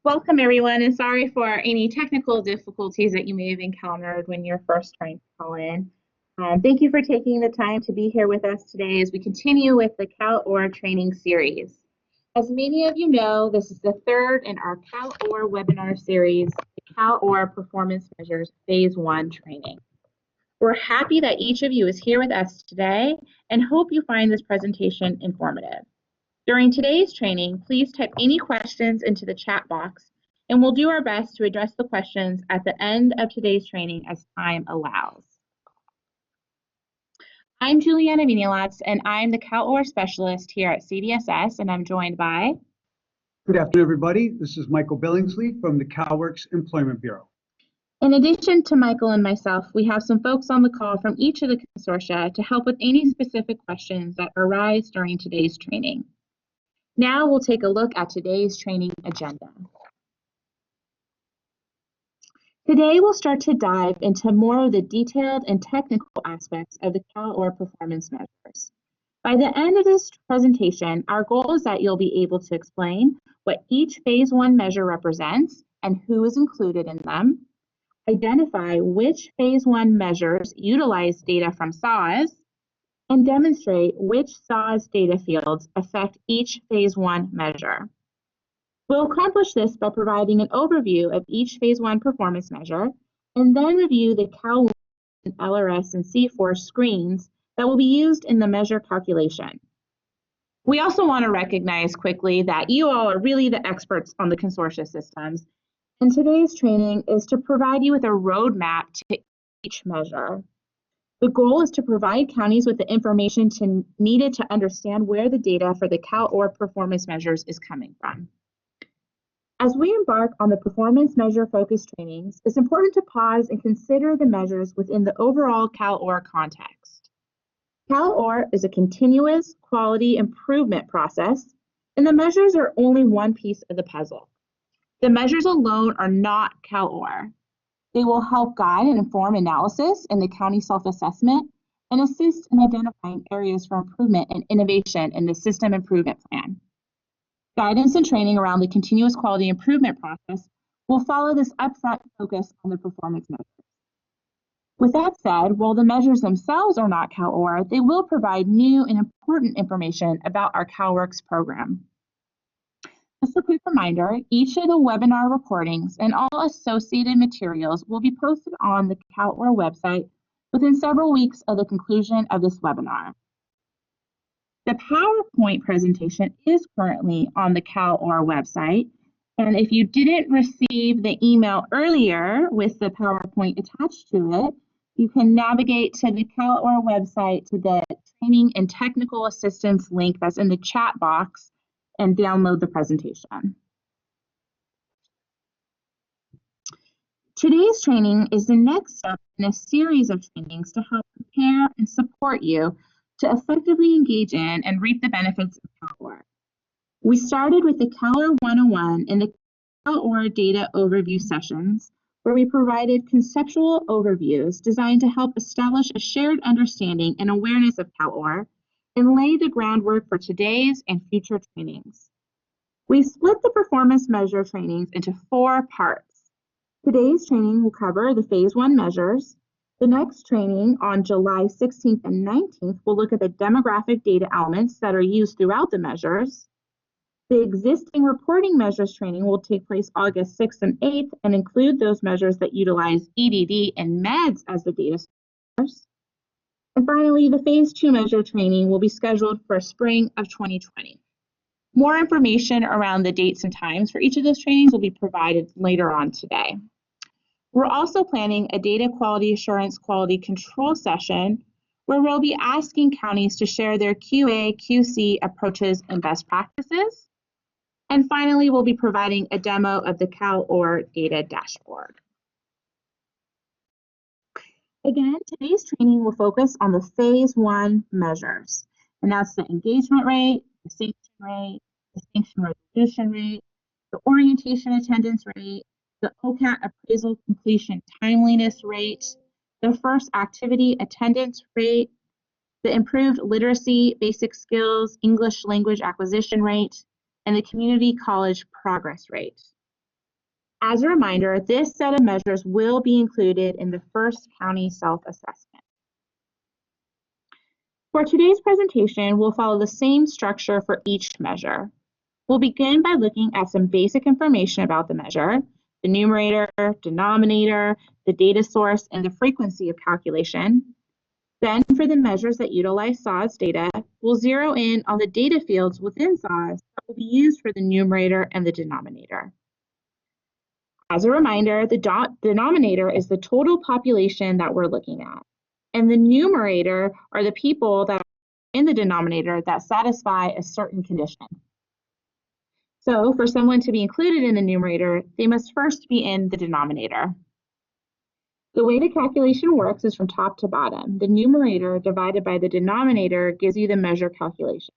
Welcome everyone, and sorry for any technical difficulties that you may have encountered when you're first trying to call in. Thank you for taking the time to be here with us today as we continue with the Cal-OAR training series. As many of you know, this is the third in our Cal-OAR webinar series, the Cal-OAR Performance Measures Phase 1 training. We're happy that each of you is here with us today and hope you find this presentation informative. During today's training, please type any questions into the chat box, and we'll do our best to address the questions at the end of today's training as time allows. I'm Juliana Minilatz, and I'm the Cal-OAR specialist here at CDSS, and I'm joined by... Good afternoon, everybody. This is Michael Billingsley from the CalWORKs Employment Bureau. In addition to Michael and myself, we have some folks on the call from each of the consortia to help with any specific questions that arise during today's training. Now we'll take a look at today's training agenda. Today we'll start to dive into more of the detailed and technical aspects of the Cal-OAR performance measures. By the end of this presentation, our goal is that you'll be able to explain what each Phase 1 measure represents and who is included in them, identify which Phase 1 measures utilize data from SAWS, and demonstrate which SAWS data fields affect each Phase 1 measure. We'll accomplish this by providing an overview of each Phase 1 performance measure, and then review the CalWORKs, LRS, and C4 screens that will be used in the measure calculation. We also want to recognize quickly that you all are really the experts on the consortia systems, and today's training is to provide you with a roadmap to each measure. The goal is to provide counties with the information needed to understand where the data for the Cal-OAR performance measures is coming from. As we embark on the performance measure focused trainings, it's important to pause and consider the measures within the overall Cal-OAR context. Cal-OAR is a continuous quality improvement process, and the measures are only one piece of the puzzle. The measures alone are not Cal-OAR. They will help guide and inform analysis in the county self-assessment and assist in identifying areas for improvement and innovation in the system improvement plan. Guidance and training around the continuous quality improvement process will follow this upfront focus on the performance measures. With that said, while the measures themselves are not Cal-OAR, they will provide new and important information about our CalWORKs program. Just a quick reminder, each of the webinar recordings and all associated materials will be posted on the Cal-OAR website within several weeks of the conclusion of this webinar. The PowerPoint presentation is currently on the Cal-OAR website, and if you didn't receive the email earlier with the PowerPoint attached to it, you can navigate to the Cal-OAR website to the Training and Technical Assistance link that's in the chat box and download the presentation. Today's training is the next step in a series of trainings to help prepare and support you to effectively engage in and reap the benefits of Cal-OAR. We started with the Cal-OAR 101 and the Cal-OAR data overview sessions, where we provided conceptual overviews designed to help establish a shared understanding and awareness of Cal-OAR and lay the groundwork for today's and future trainings. We split the performance measure trainings into 4 parts. Today's training will cover the Phase 1 measures. The next training on July 16th and 19th will look at the demographic data elements that are used throughout the measures. The existing reporting measures training will take place August 6th and 8th and include those measures that utilize EDD and MEDS as the data source. And finally, the Phase 2 measure training will be scheduled for spring of 2020. More information around the dates and times for each of those trainings will be provided later on today. We're also planning a data quality assurance quality control session where we'll be asking counties to share their QA, QC approaches and best practices. And finally, we'll be providing a demo of the Cal-OAR data dashboard. Again, today's training will focus on the Phase 1 measures, and that's the engagement rate, the sanction rate, the sanction resolution rate, the orientation attendance rate, the OCAT appraisal completion timeliness rate, the first activity attendance rate, the improved literacy, basic skills, English language acquisition rate, and the community college progress rate. As a reminder, this set of measures will be included in the first county self-assessment. For today's presentation, we'll follow the same structure for each measure. We'll begin by looking at some basic information about the measure, the numerator, denominator, the data source, and the frequency of calculation. Then for the measures that utilize SAWS data, we'll zero in on the data fields within SAWS that will be used for the numerator and the denominator. As a reminder, the denominator is the total population that we're looking at, and the numerator are the people that are in the denominator that satisfy a certain condition. So for someone to be included in the numerator, they must first be in the denominator. The way the calculation works is from top to bottom. The numerator divided by the denominator gives you the measure calculation.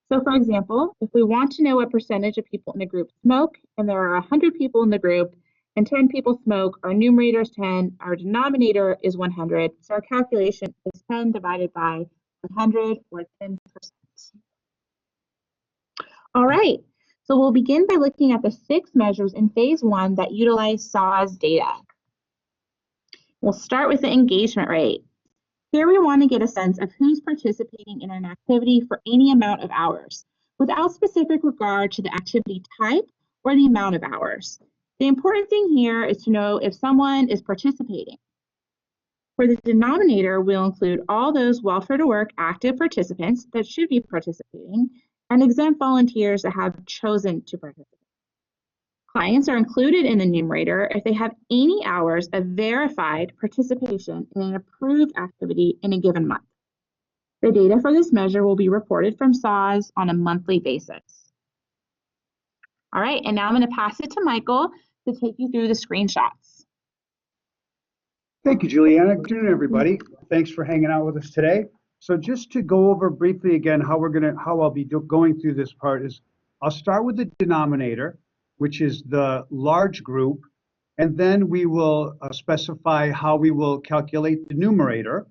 So for example, if we want to know what percentage of people in a group smoke, and there are 100 people in the group, and 10 people smoke, our numerator is 10, our denominator is 100, so our calculation is 10 divided by 100, or 10%. All right, so we'll begin by looking at the 6 measures in phase 1 that utilize SAWS data. We'll start with the engagement rate. Here we want to get a sense of who's participating in an activity for any amount of hours, without specific regard to the activity type or the amount of hours. The important thing here is to know if someone is participating. For the denominator, we'll include all those welfare to work active participants that should be participating and exempt volunteers that have chosen to participate. Clients are included in the numerator if they have any hours of verified participation in an approved activity in a given month. The data for this measure will be reported from SAWS on a monthly basis. All right, and now I'm going to pass it to Michael to take you through the screenshots. Thank you, Juliana. Good afternoon, everybody. Thanks for hanging out with us today. So just to go over briefly again how I'll be going through this part is I'll start with the denominator, which is the large group, and then we will specify how we will calculate the numerator.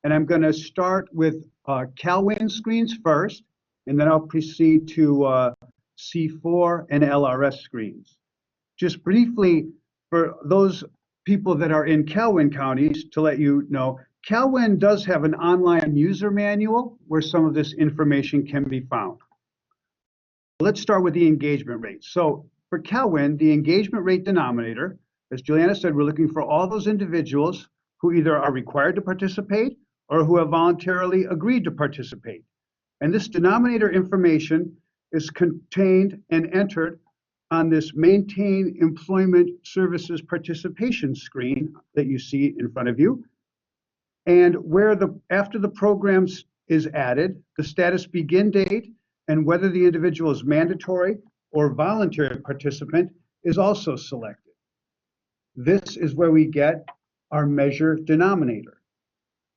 And I'm going to start with CalWIN screens first, and then I'll proceed to C4 and LRS screens. Just briefly, for those people that are in CalWIN counties, to let you know, CalWIN does have an online user manual where some of this information can be found. Let's start with the engagement rate. So for CalWIN, the engagement rate denominator, as Juliana said, we're looking for all those individuals who either are required to participate or who have voluntarily agreed to participate. And this denominator information is contained and entered on this Maintain Employment Services Participation screen that you see in front of you. And where after the program is added, the status begin date and whether the individual is mandatory or voluntary participant is also selected. This is where we get our measure denominator.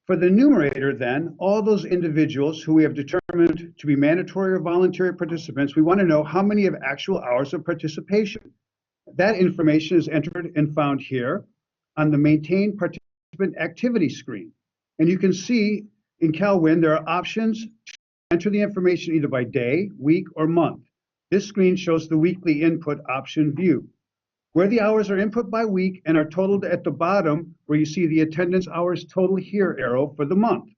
For the numerator then, all those individuals who we have determined to be mandatory or voluntary participants, we want to know how many have actual hours of participation. That information is entered and found here on the Maintain Participant Activity screen. And you can see in CalWIN there are options to enter the information either by day, week, or month. This screen shows the weekly input option view, where the hours are input by week and are totaled at the bottom where you see the attendance hours total here arrow for the month.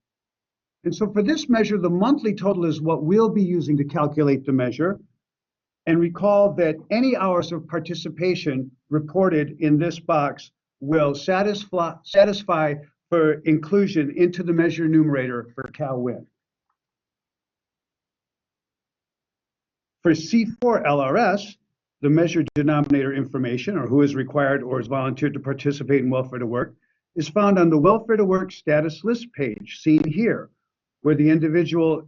And so for this measure, the monthly total is what we'll be using to calculate the measure. And recall that any hours of participation reported in this box will satisfy for inclusion into the measure numerator for CalWIN. For C4 LRS, the measure denominator information, or who is required or is volunteered to participate in welfare to work, is found on the welfare to work status list page, seen here, where the individual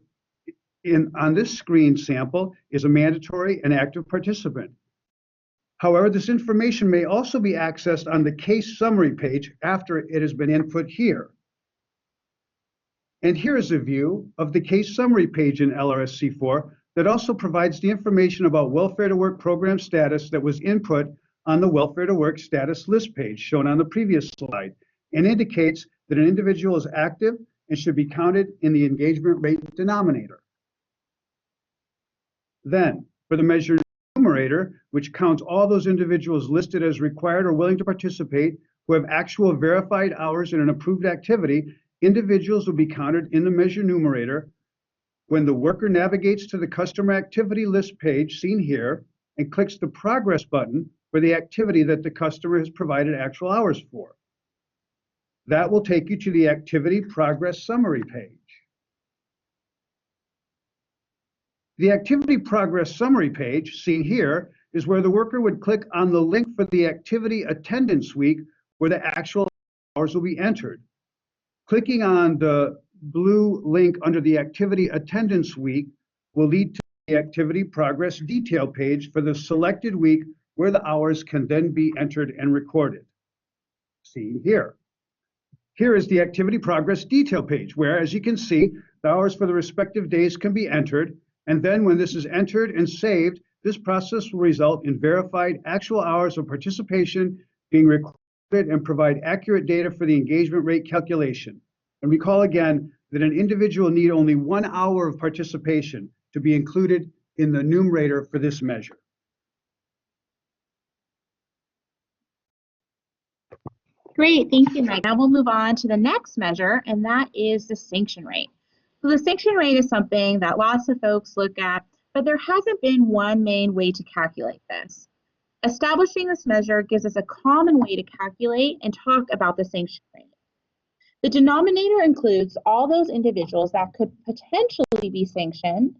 on this screen sample is a mandatory and active participant. However, this information may also be accessed on the case summary page after it has been input here. And here is a view of the case summary page in LRS C4 that also provides the information about welfare to work program status that was input on the welfare to work status list page shown on the previous slide, and indicates that an individual is active and should be counted in the engagement rate denominator. Then, for the measure numerator, numerator, which counts all those individuals listed as required or willing to participate who have actual verified hours in an approved activity, individuals will be counted in the measure numerator when the worker navigates to the customer activity list page seen here and clicks the progress button for the activity that the customer has provided actual hours for. That will take you to the activity progress summary page. The activity progress summary page, seen here, is where the worker would click on the link for the activity attendance week where the actual hours will be entered. Clicking on the blue link under the activity attendance week will lead to the activity progress detail page for the selected week where the hours can then be entered and recorded. Seen here. Here is the activity progress detail page where, as you can see, the hours for the respective days can be entered. And then when this is entered and saved, this process will result in verified actual hours of participation being recorded and provide accurate data for the engagement rate calculation. And recall again that an individual need only 1 hour of participation to be included in the numerator for this measure. Great, thank you, Mike. Now we'll move on to the next measure, and that is the sanction rate. So the sanction rate is something that lots of folks look at, but there hasn't been one main way to calculate this. Establishing this measure gives us a common way to calculate and talk about the sanction rate. The denominator includes all those individuals that could potentially be sanctioned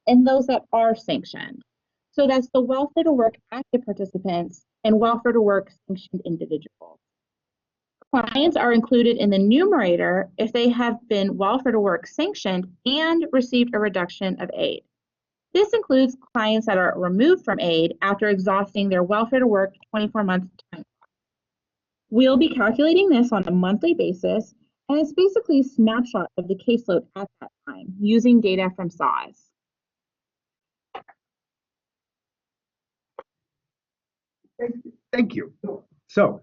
and those that are sanctioned. So that's the welfare to work active participants and welfare to work sanctioned individuals. Clients are included in the numerator if they have been welfare to work sanctioned and received a reduction of aid. This includes clients that are removed from aid after exhausting their welfare to work 24-month time. We'll be calculating this on a monthly basis, and it's basically a snapshot of the caseload at that time using data from SAWS. Thank you. So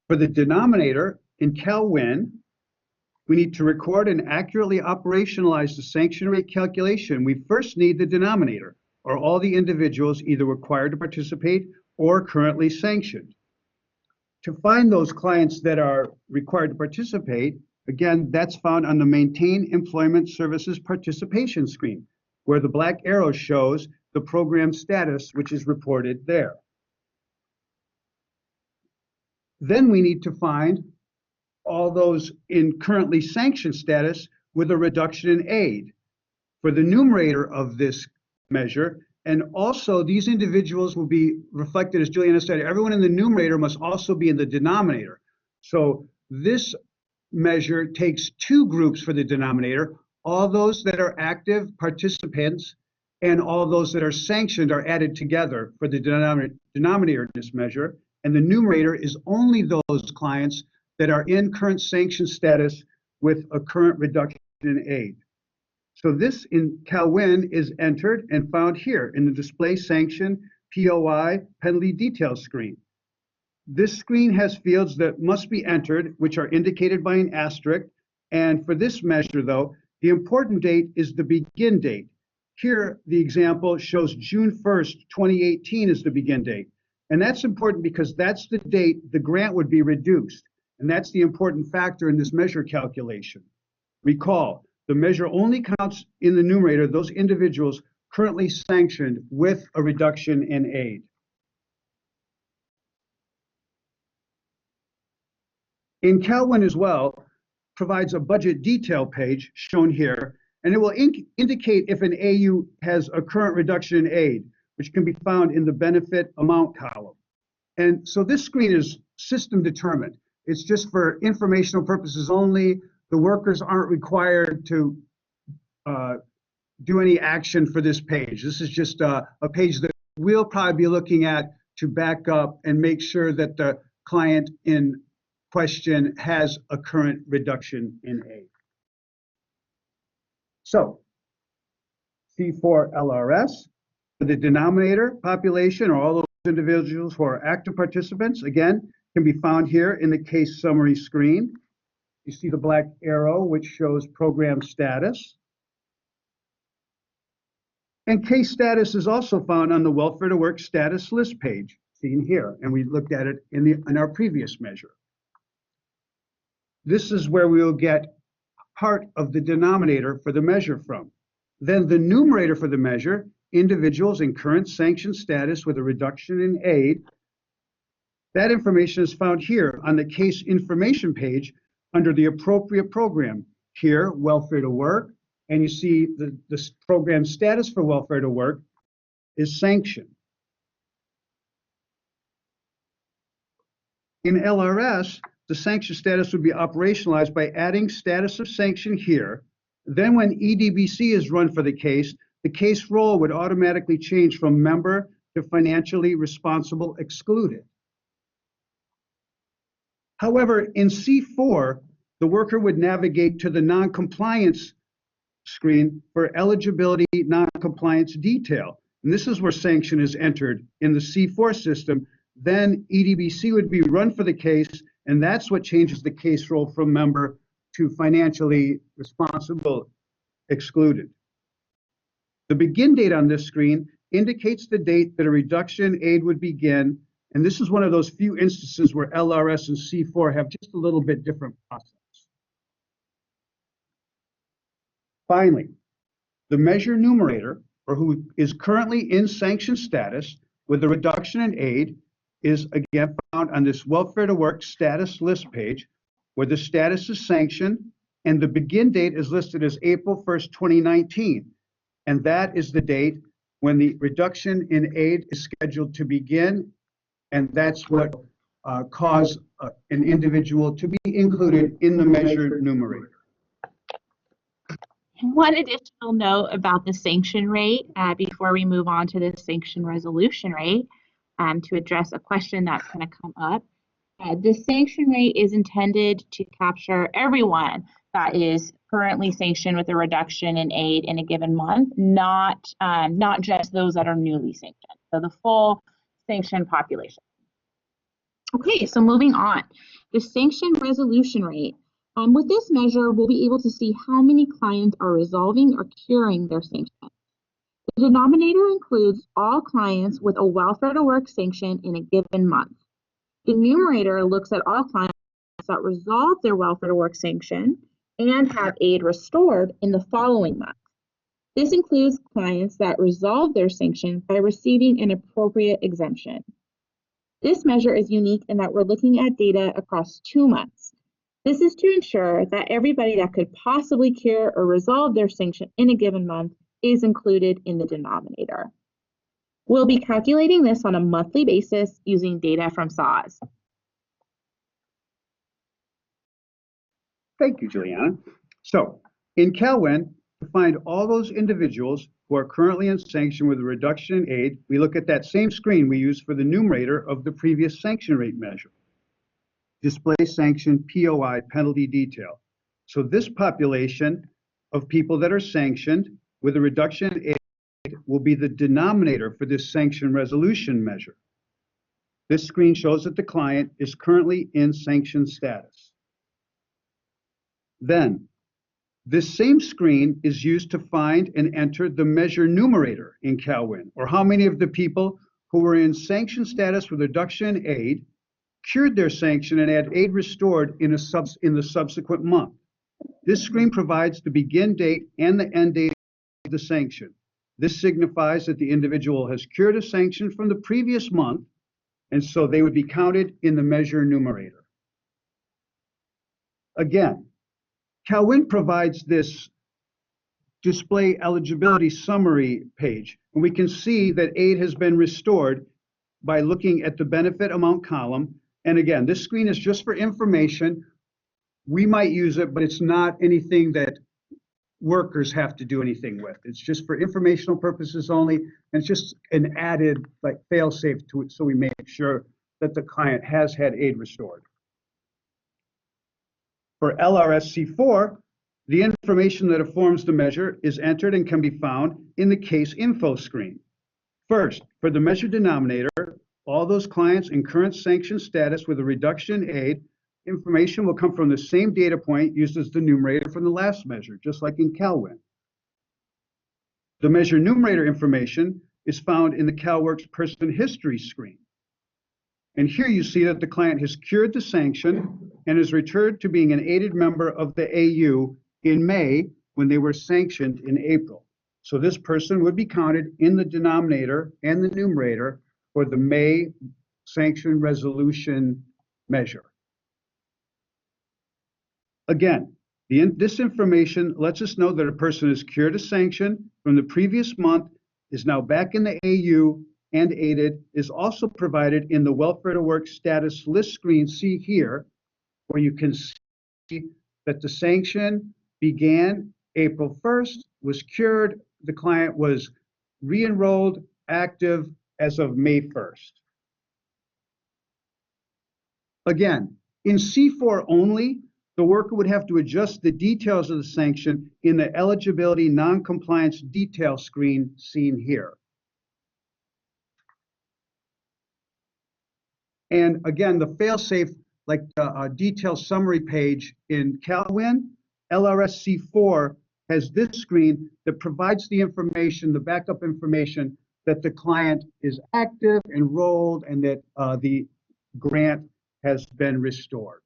for the denominator in CalWIN, we need to record and accurately operationalize the sanction rate calculation. We first need the denominator, or all the individuals either required to participate or currently sanctioned. To find those clients that are required to participate, again, that's found on the Maintain Employment Services Participation screen, where the black arrow shows the program status, which is reported there. Then we need to find all those in currently sanctioned status with a reduction in aid for the numerator of this measure. And also these individuals will be reflected, as Juliana said, everyone in the numerator must also be in the denominator. So this measure takes two groups for the denominator. All those that are active participants and all those that are sanctioned are added together for the denominator of this measure. And the numerator is only those clients that are in current sanction status with a current reduction in aid. So this in CalWIN is entered and found here in the Display Sanction POI Penalty Details screen. This screen has fields that must be entered, which are indicated by an asterisk. And for this measure, though, the important date is the begin date. Here, the example shows June 1st, 2018 is the begin date. And that's important because that's the date the grant would be reduced. And that's the important factor in this measure calculation. Recall, the measure only counts in the numerator those individuals currently sanctioned with a reduction in aid. In CalWIN as well, provides a budget detail page shown here, and it will indicate if an AU has a current reduction in aid, which can be found in the benefit amount column. And so this screen is system determined. It's just for informational purposes only. The workers aren't required to do any action for this page. This is just a page that we'll probably be looking at to back up and make sure that the client in question has a current reduction in aid. So C4 LRS, the denominator population, or all those individuals who are active participants, again, can be found here in the case summary screen. You see the black arrow, which shows program status. And case status is also found on the Welfare to Work status list page, seen here, and we looked at it in our previous measure. This is where we will get part of the denominator for the measure from. Then the numerator for the measure, individuals in current sanction status with a reduction in aid. That information is found here on the case information page under the appropriate program. Here, Welfare to Work, and you see the program status for Welfare to Work is sanction. In LRS, the sanction status would be operationalized by adding status of sanction here. Then when EDBC is run for the case role would automatically change from member to financially responsible excluded. However, in C4, the worker would navigate to the non-compliance screen for eligibility non-compliance detail. And this is where sanction is entered in the C4 system. Then EDBC would be run for the case, and that's what changes the case role from member to financially responsible excluded. The begin date on this screen indicates the date that a reduction aid would begin, and this is one of those few instances where LRS and C4 have just a little bit different process. Finally, the measure numerator, or who is currently in sanction status with a reduction in aid, is again found on this Welfare to Work status list page, where the status is sanctioned, and the begin date is listed as April 1st, 2019. And that is the date when the reduction in aid is scheduled to begin, and that's what caused an individual to be included in the measure numerator. One additional note about the sanction rate before we move on to the sanction resolution rate to address a question that's going to come up. The sanction rate is intended to capture everyone that is currently sanctioned with a reduction in aid in a given month, not just those that are newly sanctioned, so the full sanctioned population. Okay, so moving on, the sanction resolution rate. With this measure, we'll be able to see how many clients are resolving or curing their sanction. The denominator includes all clients with a Welfare to Work sanction in a given month. The numerator looks at all clients that resolve their Welfare to Work sanction and have aid restored in the following month. This includes clients that resolve their sanction by receiving an appropriate exemption. This measure is unique in that we're looking at data across 2 months. This is to ensure that everybody that could possibly cure or resolve their sanction in a given month is included in the denominator. We'll be calculating this on a monthly basis using data from SAWS. Thank you, Juliana. So in CalWIN, to find all those individuals who are currently in sanction with a reduction in aid, we look at that same screen we used for the numerator of the previous sanction rate measure. Display sanction POI penalty detail. So this population of people that are sanctioned with a reduction in aid will be the denominator for this sanction resolution measure. This screen shows that the client is currently in sanction status. Then, this same screen is used to find and enter the measure numerator in CalWIN, or how many of the people who were in sanction status with reduction in aid cured their sanction and had aid restored in the subsequent month. This screen provides the begin date and the end date of the sanction. This signifies that the individual has cured a sanction from the previous month, and so they would be counted in the measure numerator. Again, CalWIN provides this display eligibility summary page, and we can see that aid has been restored by looking at the benefit amount column. And again, this screen is just for information. We might use it, but it's not anything that workers have to do anything with. It's just for informational purposes only, and it's just an added fail-safe to it, so we make sure that the client has had aid restored. For LRSC4, the information that informs the measure is entered and can be found in the case info screen. First, for the measure denominator, all those clients in current sanction status with a reduction in aid, information will come from the same data point used as the numerator from the last measure, just like in CalWIN. The measure numerator information is found in the CalWORKs person history screen. And here you see that the client has cured the sanction and is returned to being an aided member of the AU in May when they were sanctioned in April. So this person would be counted in the denominator and the numerator for the May sanction resolution measure. Again, this information lets us know that a person has cured a sanction from the previous month, is now back in the AU and aided, is also provided in the Welfare to Work status list screen, see here, where you can see that the sanction began April 1st, was cured, the client was re-enrolled, active as of May 1st. Again, in C4 only, the worker would have to adjust the details of the sanction in the eligibility non-compliance detail screen seen here. And again, the fail-safe, like the detail summary page in CalWIN, LRS C4 has this screen that provides the information, the backup information that the client is active, enrolled, and that the grant has been restored.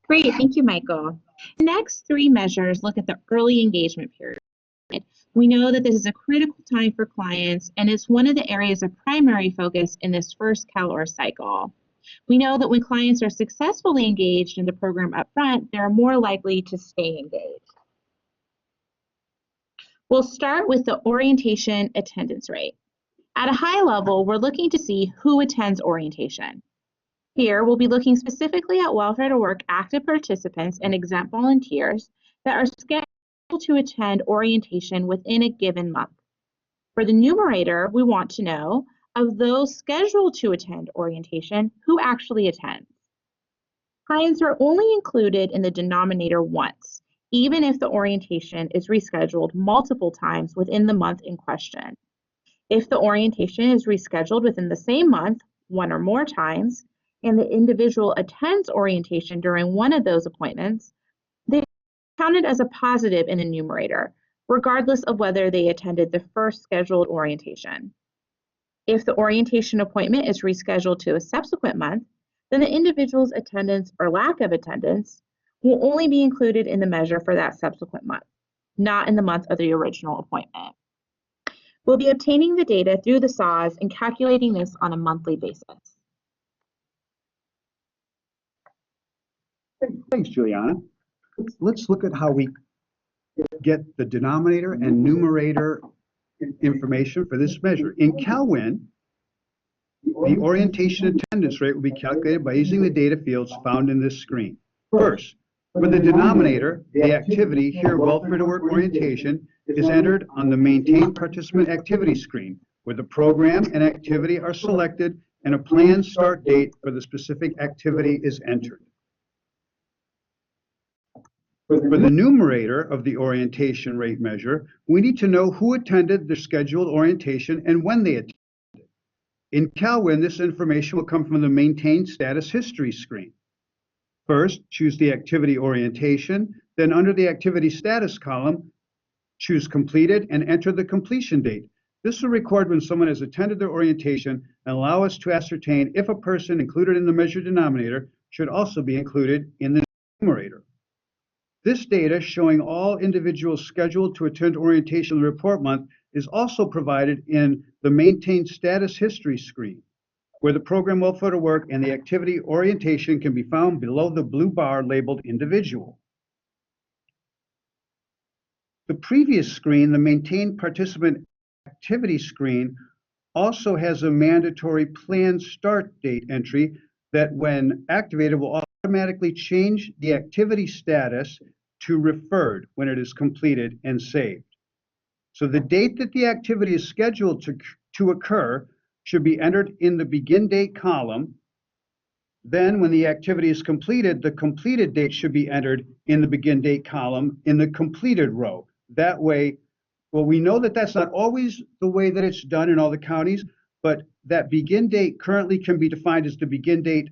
Great, thank you, Michael. The next three measures look at the early engagement period. We know that this is a critical time for clients and is one of the areas of primary focus in this first Cal-OAR cycle. We know that when clients are successfully engaged in the program upfront, they're more likely to stay engaged. We'll start with the orientation attendance rate. At a high level, we're looking to see who attends orientation. Here, we'll be looking specifically at Welfare to Work active participants and exempt volunteers that are scheduled to attend orientation within a given month. For the numerator, we want to know, of those scheduled to attend orientation, who actually attends. Clients are only included in the denominator once, even if the orientation is rescheduled multiple times within the month in question. If the orientation is rescheduled within the same month, one or more times, and the individual attends orientation during one of those appointments, they are counted as a positive in the numerator, regardless of whether they attended the first scheduled orientation. If the orientation appointment is rescheduled to a subsequent month, then the individual's attendance or lack of attendance will only be included in the measure for that subsequent month, not in the month of the original appointment. We'll be obtaining the data through the SAWS and calculating this on a monthly basis. Thanks, Juliana. Let's look at how we get the denominator and numerator information for this measure. In CalWIN, the orientation attendance rate will be calculated by using the data fields found in this screen. First, for the denominator, the activity, here Welfare to Work orientation, is entered on the Maintain Participant Activity screen, where the program and activity are selected and a planned start date for the specific activity is entered. For the numerator of the orientation rate measure, we need to know who attended the scheduled orientation and when they attended. In CalWIN, this information will come from the Maintain Status History screen. First, choose the activity orientation, then under the activity status column, choose completed and enter the completion date. This will record when someone has attended their orientation and allow us to ascertain if a person included in the measure denominator should also be included in the numerator. This data, showing all individuals scheduled to attend orientation in the report month, is also provided in the Maintain Status History screen, where the program Welfare to Work and the activity orientation can be found below the blue bar labeled Individual. The previous screen, the Maintain Participant Activity screen, also has a mandatory planned start date entry that, when activated, will automatically change the activity status to referred when it is completed and saved. So the date that the activity is scheduled to occur should be entered in the begin date column. Then when the activity is completed, the completed date should be entered in the begin date column in the completed row. That way, well, we know that that's not always the way that it's done in all the counties, but that begin date currently can be defined as the begin date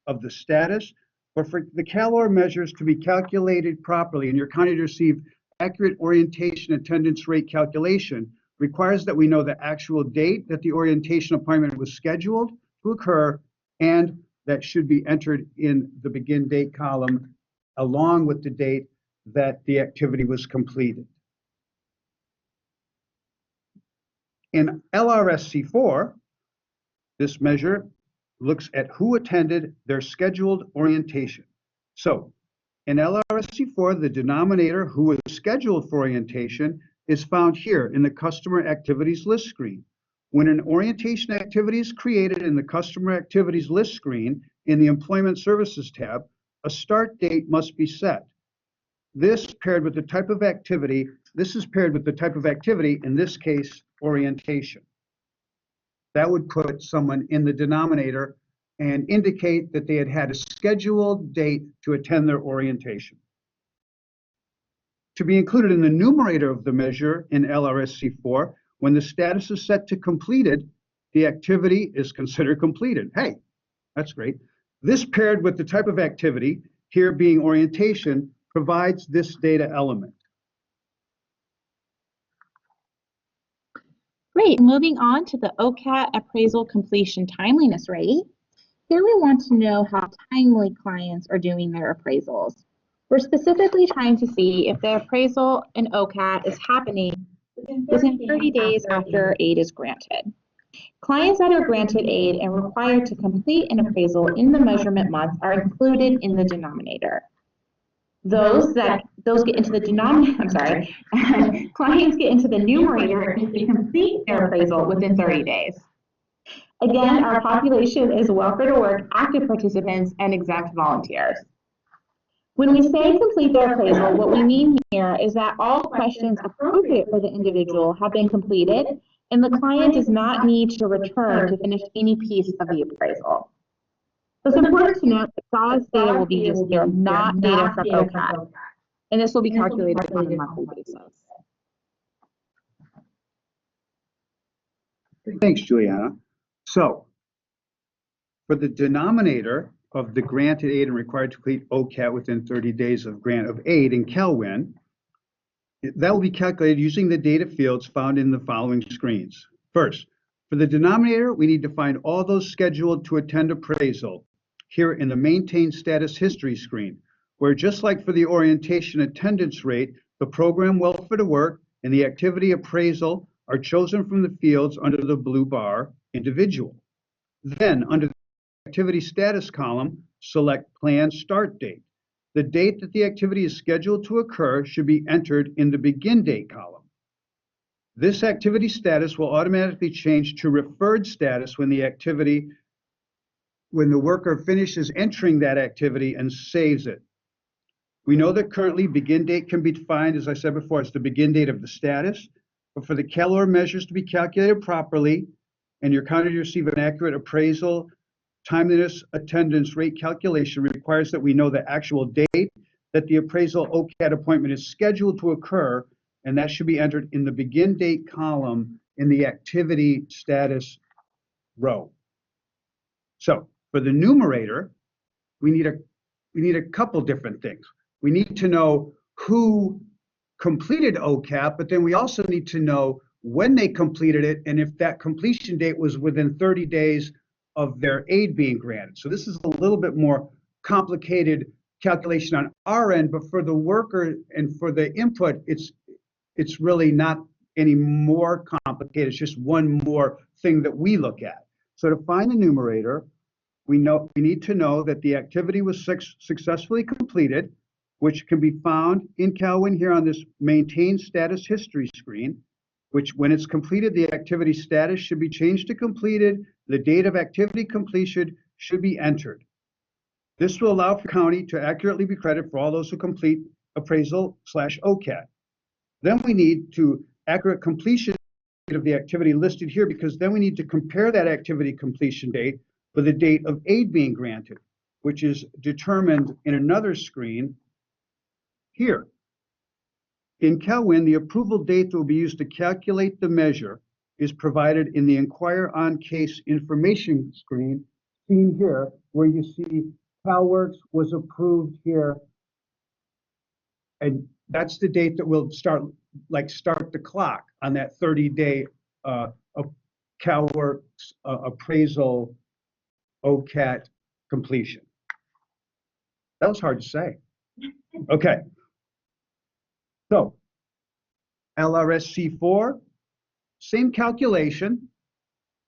of the status. But for the Cal-OAR measures to be calculated properly and your county to receive accurate orientation attendance rate calculation requires that we know the actual date that the orientation appointment was scheduled to occur, and that should be entered in the begin date column along with the date that the activity was completed. In LRSC4, this measure looks at who attended their scheduled orientation. So in LRSC4, the denominator who was scheduled for orientation is found here in the customer activities list screen. When an orientation activity is created in the customer activities list screen in the employment services tab, a start date must be set. This is paired with the type of activity, in this case, orientation. That would put someone in the denominator and indicate that they had had a scheduled date to attend their orientation. To be included in the numerator of the measure in LRSC4, when the status is set to completed, the activity is considered completed. Hey, that's great. This paired with the type of activity, here being orientation, provides this data element. Great. Moving on to the OCAT appraisal completion timeliness rate. Here we want to know how timely clients are doing their appraisals. We're specifically trying to see if the appraisal in OCAT is happening within 30 days after aid is granted. Clients that are granted aid and required to complete an appraisal in the measurement month are included in the denominator. Those get into the denominator, clients get into the numerator if they complete their appraisal within 30 days. Again, our population is welfare to work, active participants, and exempt volunteers. When we say complete their appraisal, what we mean here is that all questions appropriate for the individual have been completed, and the client does not need to return to finish any piece of the appraisal. It's important to note that SAWS data will be used here, not data from OCAT, and this will be calculated on a monthly basis. Thanks, Juliana. So, for the denominator of the granted aid and required to complete OCAT within 30 days of grant of aid in CalWIN, that will be calculated using the data fields found in the following screens. First, for the denominator, we need to find all those scheduled to attend appraisal here in the Maintain Status History screen, where just like for the orientation attendance rate, the program welfare to work and the activity appraisal are chosen from the fields under the blue bar, individual. Then, under the activity status column, select plan start date. The date that the activity is scheduled to occur should be entered in the begin date column. This activity status will automatically change to referred status when the worker finishes entering that activity and saves it. We know that currently begin date can be defined, as I said before, as the begin date of the status, but for the Cal-OAR measures to be calculated properly and your county to receive an accurate appraisal, timeliness attendance rate calculation requires that we know the actual date that the appraisal OCAT appointment is scheduled to occur, and that should be entered in the begin date column in the activity status row. So for the numerator, we need a couple different things. We need to know who completed OCAT, but then we also need to know when they completed it and if that completion date was within 30 days of their aid being granted. So this is a little bit more complicated calculation on our end, but for the worker and for the input, it's really not any more complicated. It's just one more thing that we look at. So to find the numerator, we need to know that the activity was successfully completed, which can be found in CalWIN here on this Maintain Status History screen, which when it's completed, the activity status should be changed to completed. The date of activity completion should be entered. This will allow for county to accurately be credited for all those who complete appraisal/OCAT. Then we need to accurate completion of the activity listed here, because then we need to compare that activity completion date with the date of aid being granted, which is determined in another screen here. In CalWIN, the approval date that will be used to calculate the measure is provided in the Inquire on Case information screen seen here, where you see CalWORKs was approved here, and that's the date that will start the clock on that 30-day CalWORKs appraisal OCAT completion. That was hard to say. Okay. So LRSC4, same calculation.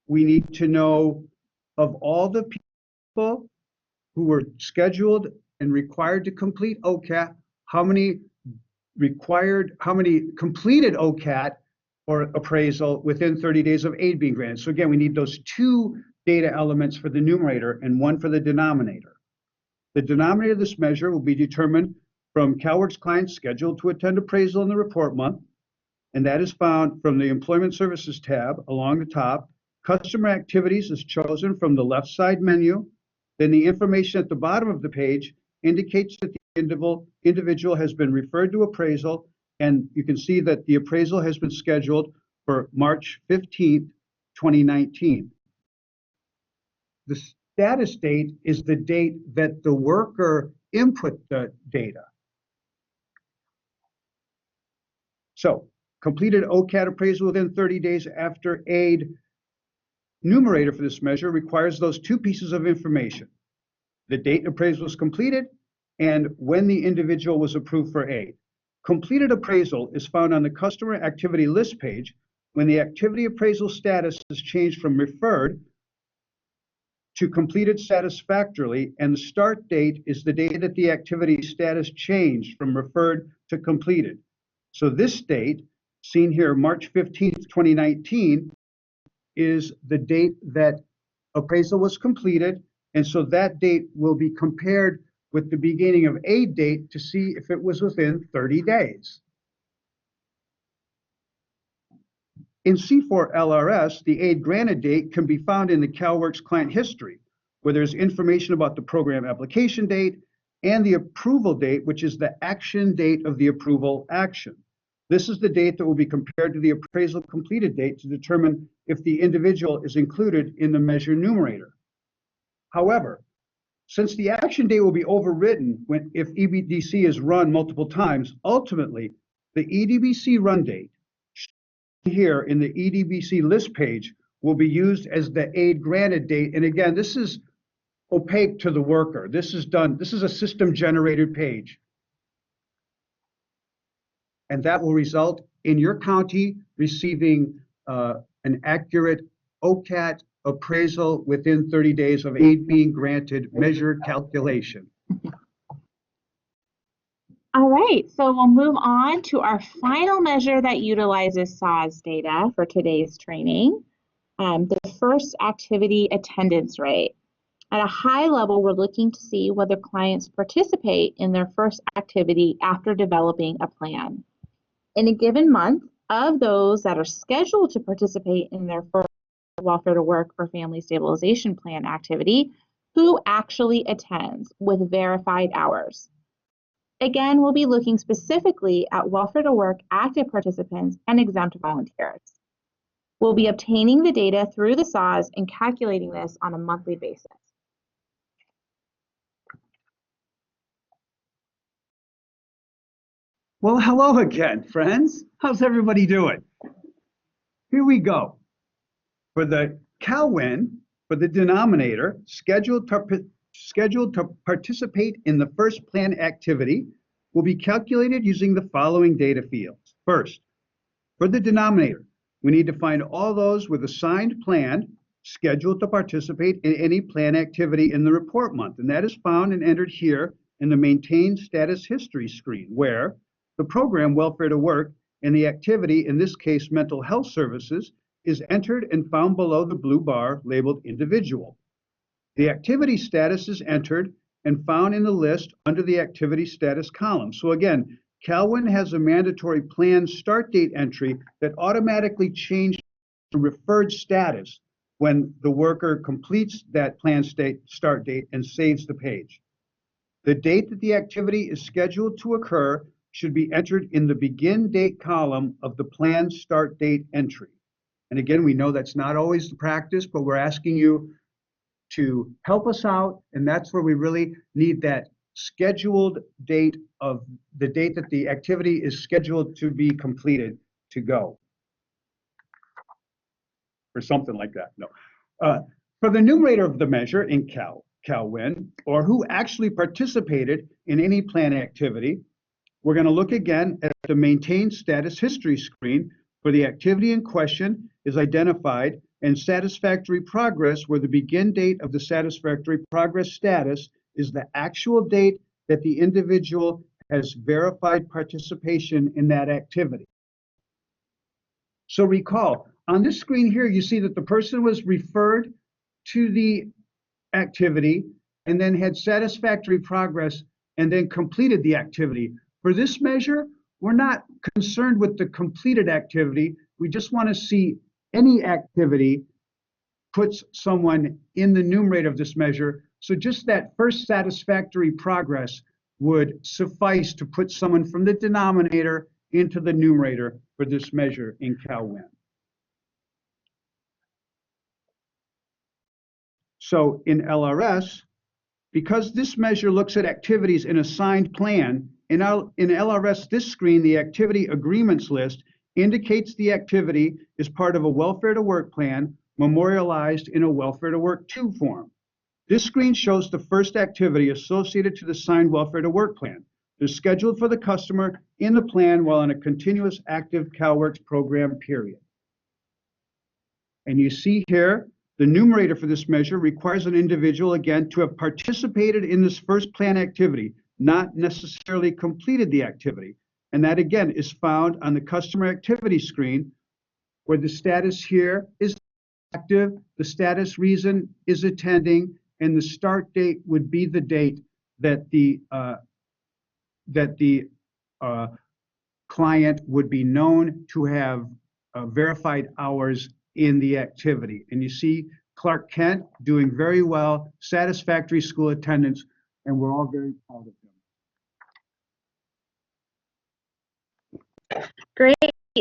We need to know of all the people who were scheduled and required to complete OCAT, how many completed OCAT or appraisal within 30 days of aid being granted. So again, we need those two data elements for the numerator and one for the denominator. The denominator of this measure will be determined from CalWORKs clients scheduled to attend appraisal in the report month, and that is found from the Employment Services tab along the top. Customer activities is chosen from the left side menu. Then the information at the bottom of the page indicates that the individual has been referred to appraisal, and you can see that the appraisal has been scheduled for March 15th, 2019. The status date is the date that the worker input the data. So, completed OCAT appraisal within 30 days after aid. Numerator for this measure requires those two pieces of information: the date appraisal was completed and when the individual was approved for aid. Completed appraisal is found on the customer activity list page when the activity appraisal status is changed from referred to completed satisfactorily, and the start date is the date that the activity status changed from referred to completed. So this date, seen here, March 15th, 2019, is the date that appraisal was completed, and so that date will be compared with the beginning of aid date to see if it was within 30 days. In C4 LRS, the aid granted date can be found in the CalWORKs client history, where there's information about the program application date and the approval date, which is the action date of the approval action. This is the date that will be compared to the appraisal completed date to determine if the individual is included in the measure numerator. However, since the action date will be overwritten if EDBC is run multiple times, ultimately, the EDBC run date here in the EDBC list page will be used as the aid granted date. And again, this is opaque to the worker. This is a system generated page. And that will result in your county receiving an accurate OCAT appraisal within 30 days of aid being granted measure calculation. All right, so we'll move on to our final measure that utilizes SAWS data for today's training, the first activity attendance rate. At a high level, we're looking to see whether clients participate in their first activity after developing a plan. In a given month, of those that are scheduled to participate in their first Welfare to Work or Family Stabilization Plan activity, who actually attends with verified hours? Again, we'll be looking specifically at Welfare to Work active participants and exempt volunteers. We'll be obtaining the data through the SAWS and calculating this on a monthly basis. Well, hello again, friends. How's everybody doing? Here we go. For the CalWIN, for the denominator, scheduled to participate in the first plan activity will be calculated using the following data fields. First, for the denominator, we need to find all those with a signed plan scheduled to participate in any plan activity in the report month. And that is found and entered here in the Maintain Status History screen, where the program Welfare to Work and the activity, in this case mental health services, is entered and found below the blue bar labeled individual. The activity status is entered and found in the list under the activity status column. So again, CalWIN has a mandatory plan start date entry that automatically changes to referred status when the worker completes that plan start date and saves the page. The date that the activity is scheduled to occur should be entered in the begin date column of the plan start date entry. And again, we know that's not always the practice, but we're asking you to help us out, and that's where we really need that scheduled date of the date that the activity is scheduled to be completed to go, or something like that. No. For the numerator of the measure in CalWIN, or who actually participated in any plan activity, we're going to look again at the maintain status history screen where the activity in question is identified, and satisfactory progress where the begin date of the satisfactory progress status is the actual date that the individual has verified participation in that activity. So recall, on this screen here, you see that the person was referred to the activity and then had satisfactory progress and then completed the activity. For this measure, we're not concerned with the completed activity. We just want to see any activity puts someone in the numerator of this measure. So just that first satisfactory progress would suffice to put someone from the denominator into the numerator for this measure in CalWIN. So in LRS, because this measure looks at activities in a signed plan, in LRS, this screen, the activity agreements list indicates the activity is part of a welfare to work plan memorialized in a welfare to work 2 form. This screen shows the first activity associated to the signed welfare to work plan. They're scheduled for the customer in the plan while in a continuous active CalWORKs program period. And you see here, the numerator for this measure requires an individual, again, to have participated in this first plan activity, not necessarily completed the activity. And that, again, is found on the customer activity screen, where the status here is active, the status reason is attending, and the start date would be the date that the client would be known to have verified hours in the activity. And you see Clark Kent doing very well, satisfactory school attendance, and we're all very proud of him. Great,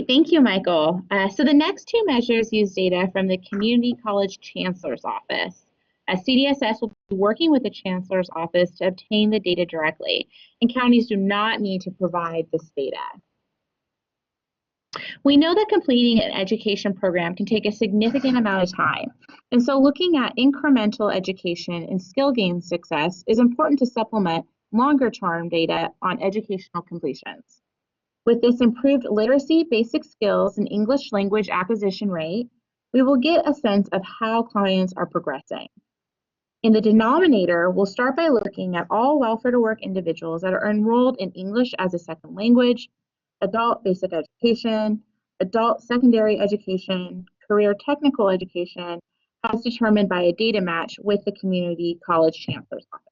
thank you, Michael. So the next 2 measures use data from the Community College Chancellor's Office. CDSS will be working with the Chancellor's Office to obtain the data directly, and counties do not need to provide this data. We know that completing an education program can take a significant amount of time, and so looking at incremental education and skill gain success is important to supplement longer-term data on educational completions. With this improved literacy, basic skills, and English language acquisition rate, we will get a sense of how clients are progressing. In the denominator, we'll start by looking at all welfare to work individuals that are enrolled in English as a second language, adult basic education, adult secondary education, career technical education, as determined by a data match with the Community College Chancellor's Office.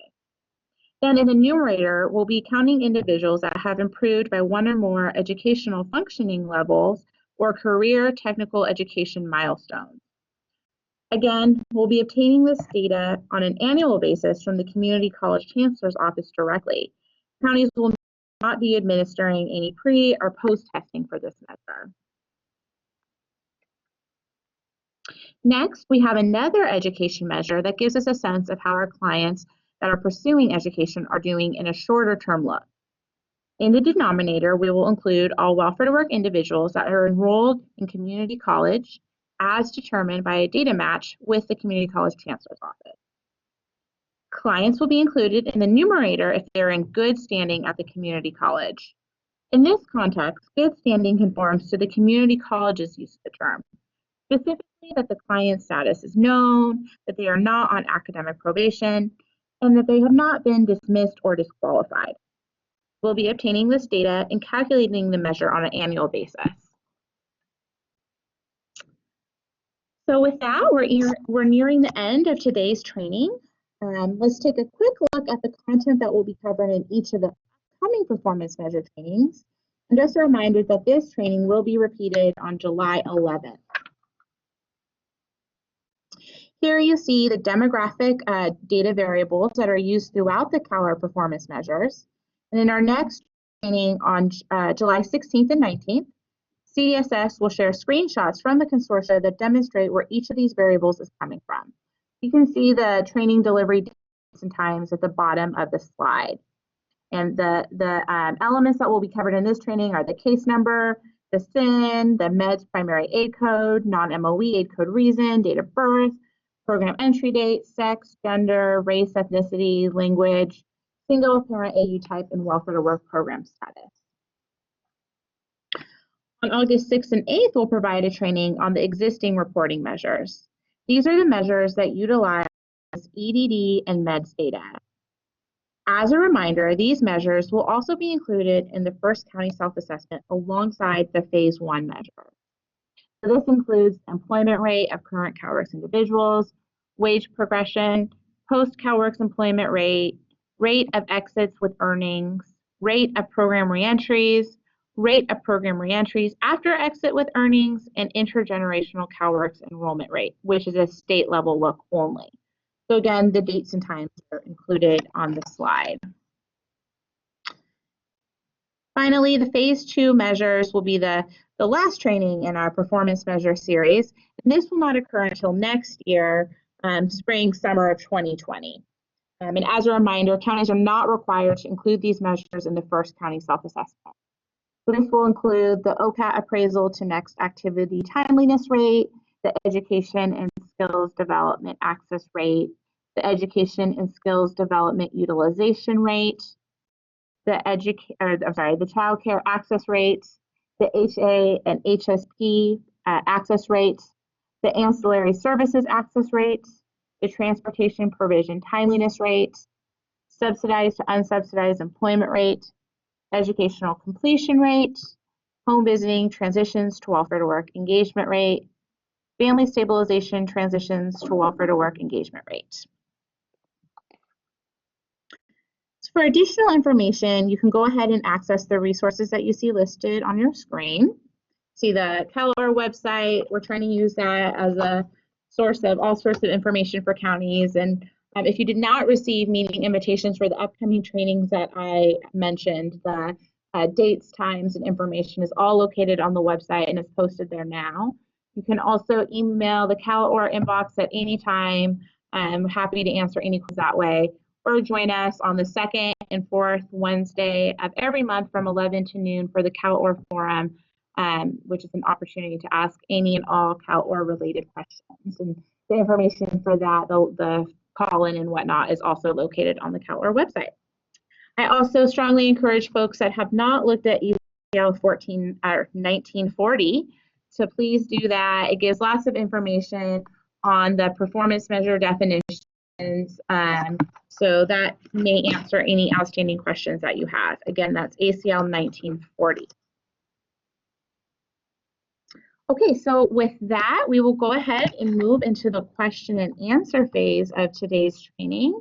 Then in the numerator, we'll be counting individuals that have improved by 1 or more educational functioning levels or career technical education milestones. Again, we'll be obtaining this data on an annual basis from the Community College Chancellor's Office directly. Counties will not be administering any pre or post testing for this measure. Next, we have another education measure that gives us a sense of how our clients that are pursuing education are doing in a shorter term look. In the denominator, we will include all welfare to work individuals that are enrolled in community college as determined by a data match with the Community College Chancellor's Office. Clients will be included in the numerator if they're in good standing at the community college. In this context, good standing conforms to the community college's use of the term, specifically that the client's status is known, that they are not on academic probation, and that they have not been dismissed or disqualified. We'll be obtaining this data and calculating the measure on an annual basis. So with that, we're nearing the end of today's training. Let's take a quick look at the content that will be covered in each of the upcoming performance measure trainings. And just a reminder that this training will be repeated on July 11th. Here you see the demographic data variables that are used throughout the Cal-OAR performance measures. And in our next training on July 16th and 19th, CDSS will share screenshots from the consortia that demonstrate where each of these variables is coming from. You can see the training delivery dates and times at the bottom of the slide. And the elements that will be covered in this training are the case number, the SIN, the MEDS primary aid code, non-MOE aid code reason, date of birth, program entry date, sex, gender, race, ethnicity, language, single parent AU type, and welfare to work program status. On August 6th and 8th, we'll provide a training on the existing reporting measures. These are the measures that utilize EDD and MEDS data. As a reminder, these measures will also be included in the first county self-assessment alongside the Phase 1 measure. So this includes employment rate of current CalWORKs individuals, wage progression, post-CalWORKs employment rate, rate of exits with earnings, rate of program reentries, rate of program reentries after exit with earnings, and intergenerational CalWORKs enrollment rate, which is a state level look only. So again, the dates and times are included on the slide. Finally, the Phase 2 measures will be the last training in our performance measure series, and this will not occur until next year, spring, summer of 2020. And as a reminder, counties are not required to include these measures in the first county self-assessment. So this will include the OCAT appraisal to next activity timeliness rate, the education and skills development access rate, the education and skills development utilization rate, the child care access rates, the HA and HSP access rates, the ancillary services access rates, the transportation provision timeliness rate, subsidized to unsubsidized employment rate, educational completion rate, home visiting transitions to welfare to work engagement rate, family stabilization transitions to welfare to work engagement rate. For additional information, you can go ahead and access the resources that you see listed on your screen. See the Cal-OAR website. We're trying to use that as a source of all sorts of information for counties. And if you did not receive meeting invitations for the upcoming trainings that I mentioned, the dates, times, and information is all located on the website and is posted there now. You can also email the Cal-OAR inbox at any time. I'm happy to answer any questions that way. Or join us on the 2nd and 4th Wednesday of every month from 11 to noon for the Cal-OAR Forum, which is an opportunity to ask any and all Cal-OAR related questions. And the information for that, the call-in and whatnot, is also located on the Cal-OAR website. I also strongly encourage folks that have not looked at ECL 1940 to please do that. It gives lots of information on the performance measure definitions. So that may answer any outstanding questions that you have. Again, that's ACL 1940. Okay, so with that, we will go ahead and move into the question and answer phase of today's training.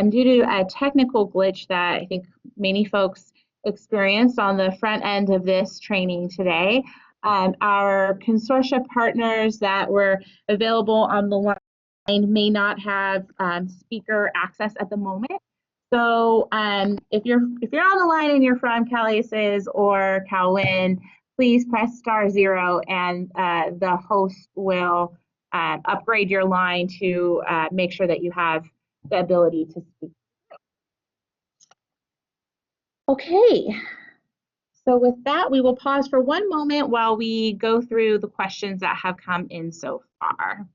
Due to a technical glitch that I think many folks experienced on the front end of this training today, our consortia partners that were available on the line may not have speaker access at the moment. So if you're on the line and you're from Cal-ACES or Cal-WIN, please press *0 and the host will upgrade your line to make sure that you have the ability to speak. Okay, so with that, we will pause for one moment while we go through the questions that have come in so far.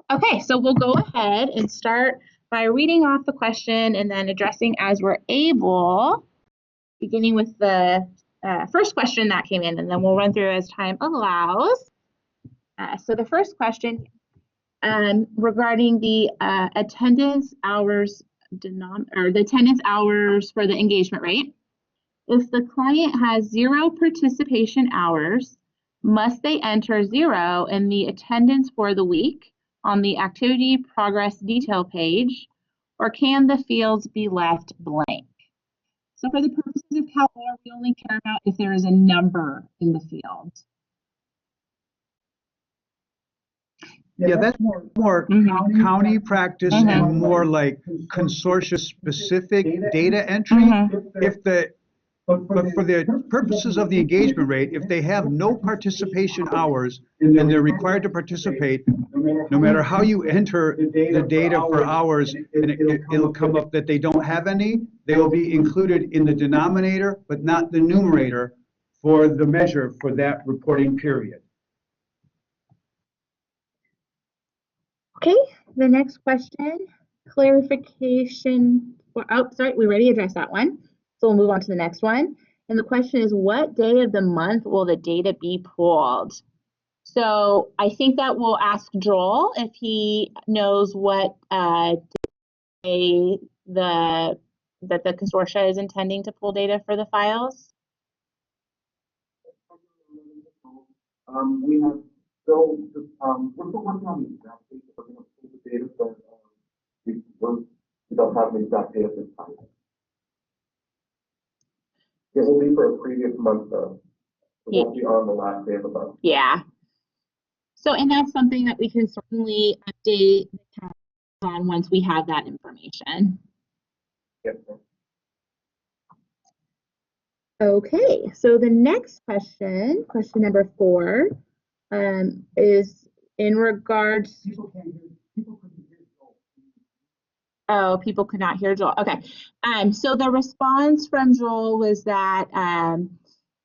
Okay, so we'll go ahead and start by reading off the question and then addressing as we're able, beginning with the first question that came in, and then we'll run through as time allows. So the first question regarding the attendance hours the attendance hours for the engagement rate. If the client has 0 participation hours, must they enter 0 in the attendance for the week on the activity progress detail page, or can the fields be left blank? So for the purposes of Cal-OAR, we only care about if there is a number in the field. Yeah, that's more county practice and more like consortia-specific data entry. But for the purposes of the engagement rate, if they have no participation hours and they're required to participate, no matter how you enter the data for hours, and it'll come up that they don't have any, they will be included in the denominator, but not the numerator for the measure for that reporting period. Okay, the next question, clarification. Oh, sorry, we already addressed that one. So we'll move on to the next one. And the question is, what day of the month will the data be pulled? So I think that we'll ask Joel if he knows what day the consortia is intending to pull data for the files. We have still just, we're still working on the exact date that we're going to pull the data, but we don't have the exact date at this time. It will be for a previous month, though. It won't be on the last day of the month. Yeah. So, and that's something that we can certainly update the calendar on once we have that information. Yes. Okay, so the next question, question number 4, is in regards. Oh, people could not hear Joel. Okay, so the response from Joel was that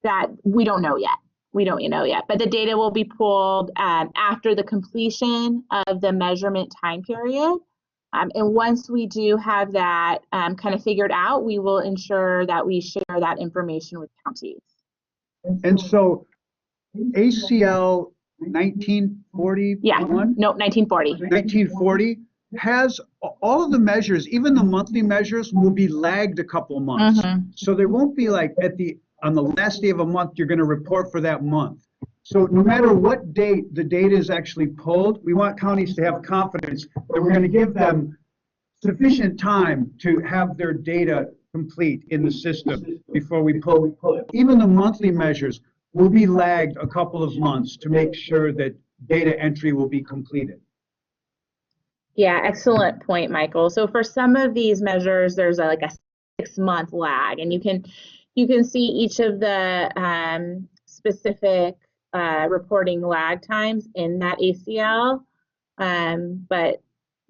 that we don't know yet. We don't know yet, but the data will be pulled after the completion of the measurement time period. And once we do have that kind of figured out, we will ensure that we share that information with counties. And so ACL 1941? Yeah, no, 1940. 1940 has all of the measures, even the monthly measures, will be lagged a couple of months. So they won't be like on the last day of a month, you're going to report for that month. So no matter what date the data is actually pulled, we want counties to have confidence that we're going to give them sufficient time to have their data complete in the system before we pull it. Even the monthly measures will be lagged a couple of months to make sure that data entry will be completed. Yeah, excellent point, Michael. So for some of these measures, there's like a 6-month lag, and you can see each of the specific reporting lag times in that ACL, but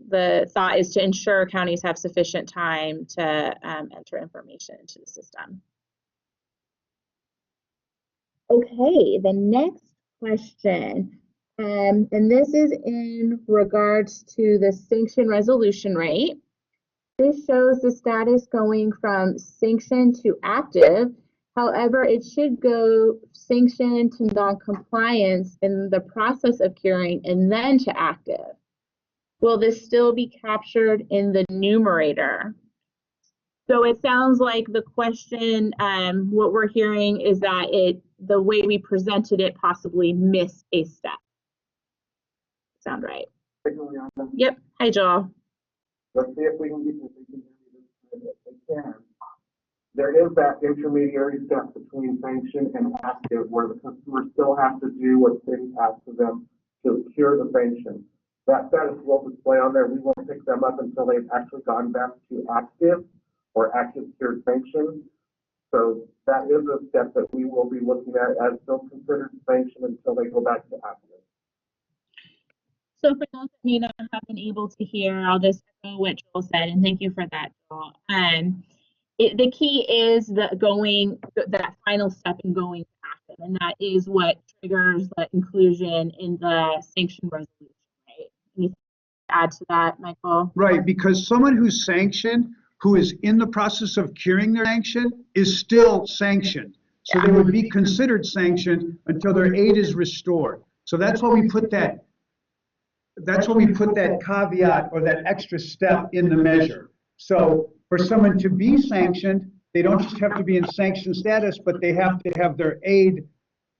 the thought is to ensure counties have sufficient time to enter information into the system. Okay, the next question, and this is in regards to the sanction resolution rate. This shows the status going from sanction to active. However, it should go sanction to non-compliance in the process of curing and then to active. Will this still be captured in the numerator? So it sounds like the question, what we're hearing is that the way we presented it possibly missed a step. Sound right? Yep. Hi, Joel. Let's see if we can get this. There is that intermediary step between sanction and active where the customer still has to do what's being asked of them to cure the sanction. That status will display on there. We won't pick them up until they've actually gone back to active or active cured sanction. So that is a step that we will be looking at as still considered sanction until they go back to active. So for those that may not have been able to hear, I'll just echo what Joel said, and thank you for that, Joel. The key is that final step in going active, and that is what triggers the inclusion in the sanction resolution, right? Anything to add to that, Michael? Right, because someone who's sanctioned, who is in the process of curing their sanction, is still sanctioned. So they would be considered sanctioned until their aid is restored. So that's why we put that. That's when we put that caveat or that extra step in the measure. So for someone to be sanctioned, they don't just have to be in sanction status, but they have to have their aid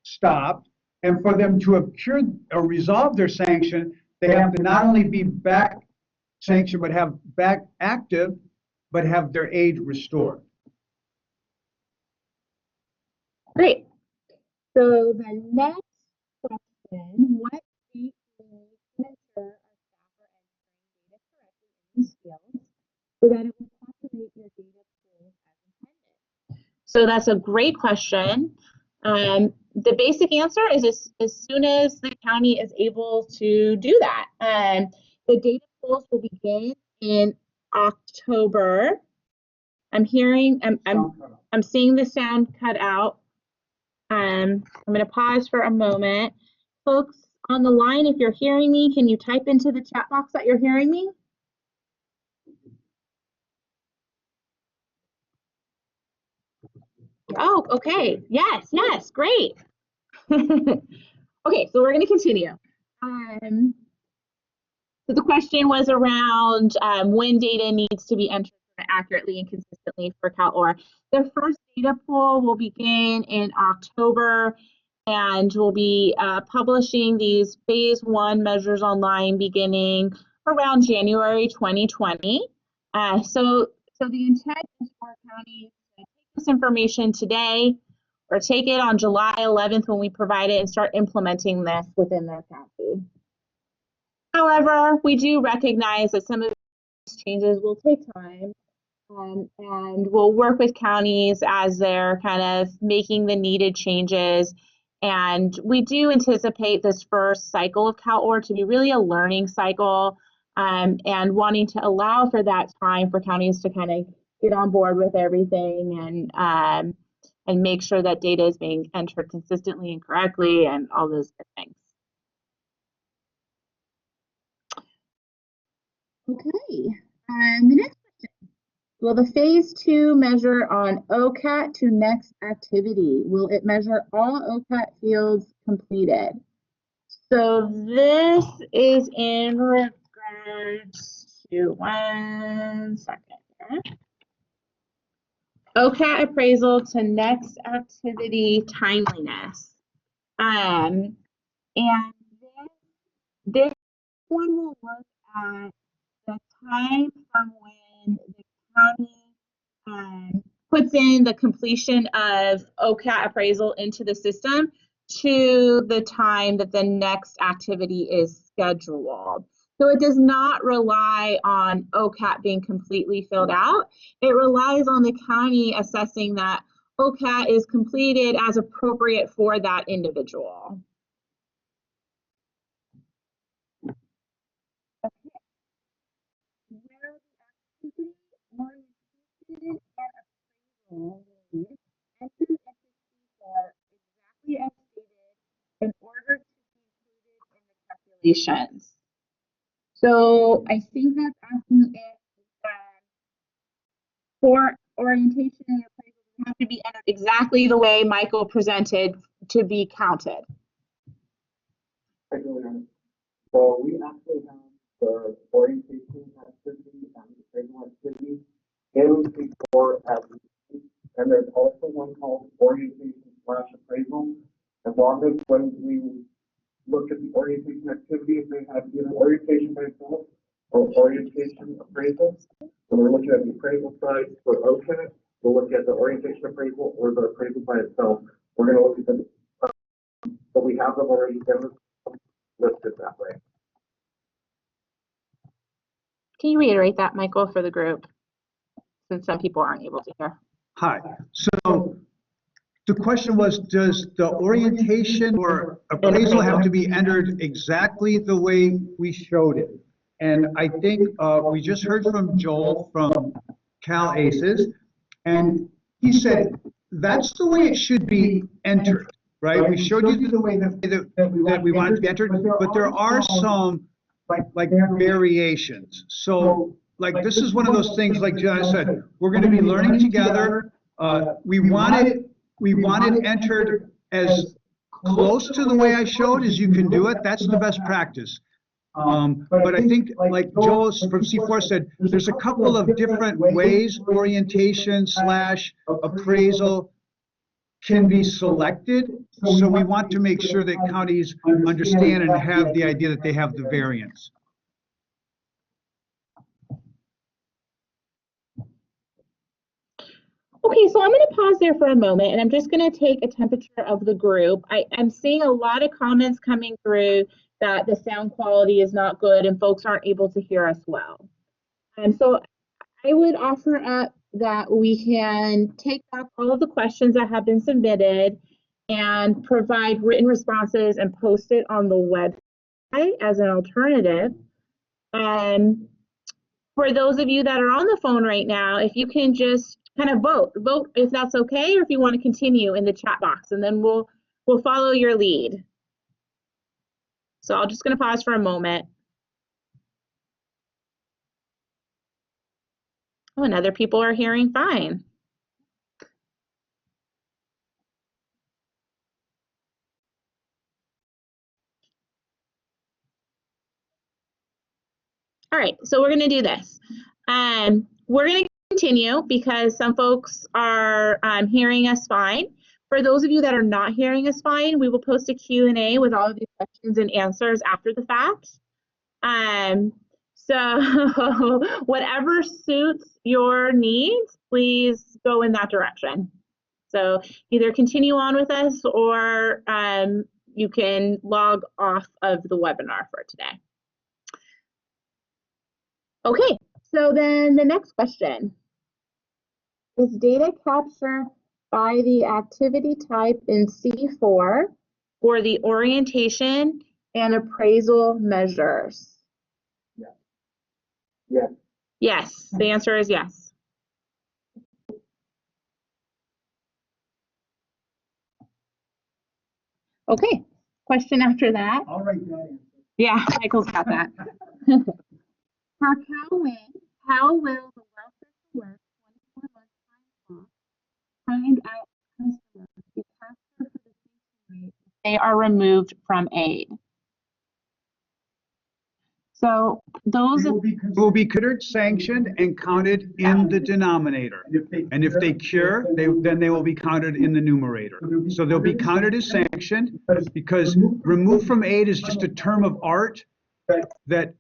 stopped. And for them to have cured or resolved their sanction, they have to not only be back sanction but have back active but have their age restored. Great. So the next question, what state do we need to ensure our staff are entering data correctly in these fields so that it will populate your data pools as intended? So that's a great question. The basic answer is as soon as the county is able to do that. The data pools will begin in October. I'm seeing the sound cut out. I'm going to pause for a moment. Folks on the line, if you're hearing me, can you type into the chat box that you're hearing me? Oh, okay. Yes, great. Okay, so we're going to continue. So the question was around when data needs to be entered accurately and consistently for Cal-OAR. The first data pool will begin in October, and we'll be publishing these phase 1 measures online beginning around January 2020. So the intent is for counties to take this information today or take it on July 11th when we provide it and start implementing this within their county. However, we do recognize that some of these changes will take time, and we'll work with counties as they're kind of making the needed changes. And we do anticipate this first cycle of Cal-OAR to be really a learning cycle, and wanting to allow for that time for counties to kind of get on board with everything and make sure that data is being entered consistently and correctly and all those good things. Okay, the next question. Will the phase 2 measure on OCAT to next activity? Will it measure all OCAT fields completed? So this is in regards to, one second here. OCAT appraisal to next activity timeliness. And this one will look at the time from when the county puts in the completion of OCAT appraisal into the system to the time that the next activity is scheduled. So it does not rely on OCAT being completely filled out. It relies on the county assessing that OCAT is completed as appropriate for that individual. Exactly as stated in order to be included in the calculations. So I think that's asking if for orientation and appraisal have to be entered exactly the way Michael presented to be counted. So we actually have the orientation activity and the appraisal activity in C4 as we speak. And there's also one called orientation/appraisal. As long as when we look at the orientation activity, if they have either orientation by itself or orientation appraisal, when we're looking at the appraisal side for OCAT, we'll look at the orientation appraisal or the appraisal by itself. We're going to look at them, but we have them already listed that way. Can you reiterate that, Michael, for the group, since some people aren't able to hear? Hi. So the question was, does the orientation or appraisal have to be entered exactly the way we showed it? And I think we just heard from Joel from Cal-ACES, and he said that's the way it should be entered, right? We showed you the way that we want it to be entered, but there are some like variations. So like this is one of those things, like John said, we're going to be learning together. We want it entered as close to the way I showed as you can do it. That's the best practice. But I think, like Joel from C4 said, there's a couple of different ways orientation / appraisal can be selected. So we want to make sure that counties understand and have the idea that they have the variance. Okay, so I'm going to pause there for a moment, and I'm just going to take a temperature of the group. I'm seeing a lot of comments coming through that the sound quality is not good and folks aren't able to hear us well. And so I would offer up that we can take back all of the questions that have been submitted and provide written responses and post it on the website as an alternative. For those of you that are on the phone right now, if you can just kind of vote if that's okay, or if you want to continue in the chat box, and then we'll follow your lead. So I'm just going to pause for a moment. Oh, and other people are hearing fine. All right, so we're going to do this. We're going to continue because some folks are hearing us fine. For those of you that are not hearing us fine, we will post a Q&A with all of these questions and answers after the fact. So whatever suits your needs, please go in that direction. So either continue on with us, or you can log off of the webinar for today. Okay, so then the next question. Is data captured by the activity type in C4 for the orientation and appraisal measures? Yeah. Yes. Yes, the answer is yes. Okay, question after that. I'll write that answer. Yeah, Michael's got that. For CalWIN, how will the welfare work 24 months time clock find out customers be captured for the sanction rate if they are removed from aid? So those will be considered sanctioned and counted in the denominator. And if they cure, then they will be counted in the numerator. So they'll be counted as sanctioned, because removed from aid is just a term of art that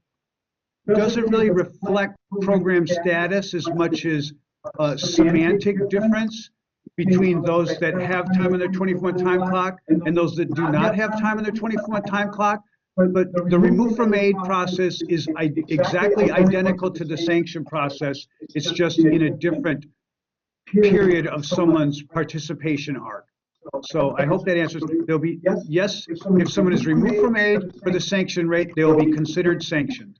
doesn't really reflect program status as much as a semantic difference between those that have time on their 24-month time clock and those that do not have time on their 24-month time clock. But the remove from aid process is exactly identical to the sanction process. It's just in a different period of someone's participation arc. So I hope that answers. There'll be, yes, if someone is removed from aid for the sanction rate, they'll be considered sanctioned.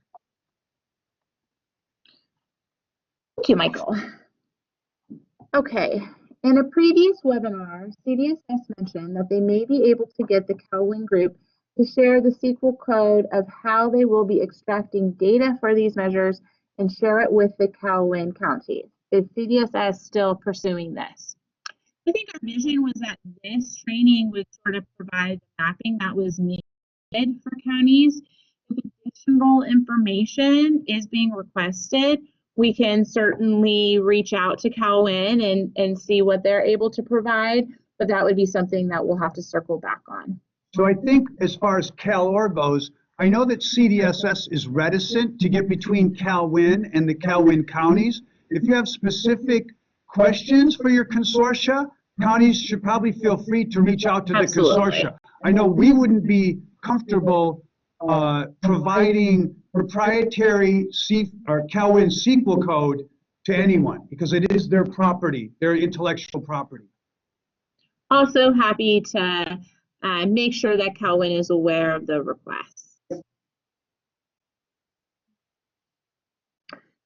Thank you, Michael. Okay, in a previous webinar, CDSS mentioned that they may be able to get the CalWIN group to share the SQL code of how they will be extracting data for these measures and share it with the CalWIN counties. Is CDSS still pursuing this? I think our vision was that this training would sort of provide the mapping that was needed for counties. If additional information is being requested, we can certainly reach out to CalWIN and see what they're able to provide, but that would be something that we'll have to circle back on. So I think as far as Cal-OAR goes, I know that CDSS is reticent to get between CalWIN and the CalWIN counties. If you have specific questions for your consortia, counties should probably feel free to reach out to the consortia. I know we wouldn't be comfortable providing proprietary CalWIN SQL code to anyone because it is their property, their intellectual property. Also happy to make sure that CalWIN is aware of the requests.